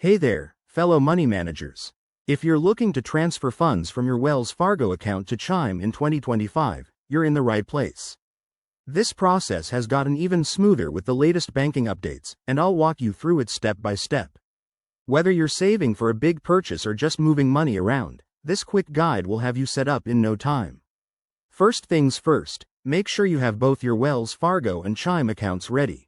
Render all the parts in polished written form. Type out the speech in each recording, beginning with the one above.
Hey there, fellow money managers. If you're looking to transfer funds from your Wells Fargo account to Chime in 2025, you're in the right place. This process has gotten even smoother with the latest banking updates, and I'll walk you through it step by step. Whether you're saving for a big purchase or just moving money around, this quick guide will have you set up in no time. First things first, make sure you have both your Wells Fargo and Chime accounts ready.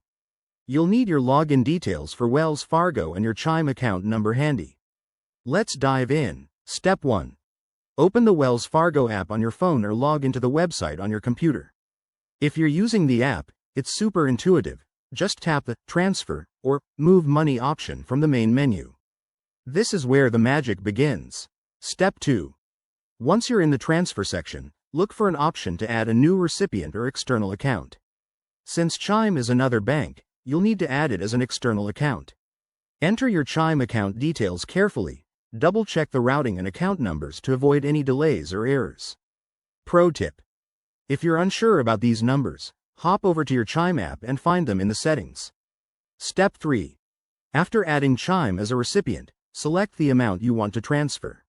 You'll need your login details for Wells Fargo and your Chime account number handy. Let's dive in. Step 1. Open the Wells Fargo app on your phone or log into the website on your computer. If you're using the app, it's super intuitive. Just tap the Transfer or Move Money option from the main menu. This is where the magic begins. Step 2. Once you're in the Transfer section, look for an option to add a new recipient or external account. Since Chime is another bank, you'll need to add it as an external account. Enter your Chime account details carefully. Double-check the routing and account numbers to avoid any delays or errors. Pro tip: if you're unsure about these numbers, hop over to your Chime app and find them in the settings. Step 3. After adding Chime as a recipient, select the amount you want to transfer.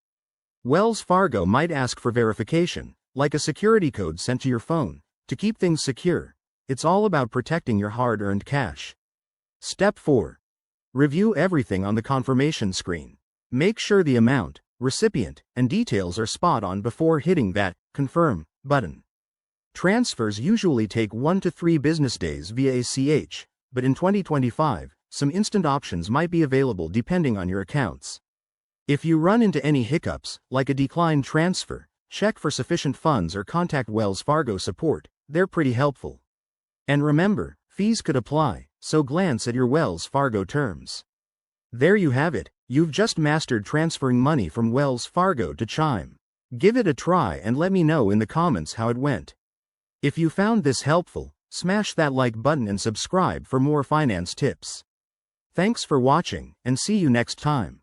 Wells Fargo might ask for verification, like a security code sent to your phone. To keep things secure, it's all about protecting your hard-earned cash. Step 4. Review everything on the confirmation screen. Make sure the amount, recipient, and details are spot on before hitting that Confirm button. Transfers usually take 1 to 3 business days via ACH, but in 2025, some instant options might be available depending on your accounts. If you run into any hiccups, like a declined transfer, check for sufficient funds or contact Wells Fargo support. They're pretty helpful. And remember, fees could apply, so glance at your Wells Fargo terms. There you have it, you've just mastered transferring money from Wells Fargo to Chime. Give it a try and let me know in the comments how it went. If you found this helpful, smash that like button and subscribe for more finance tips. Thanks for watching, and see you next time.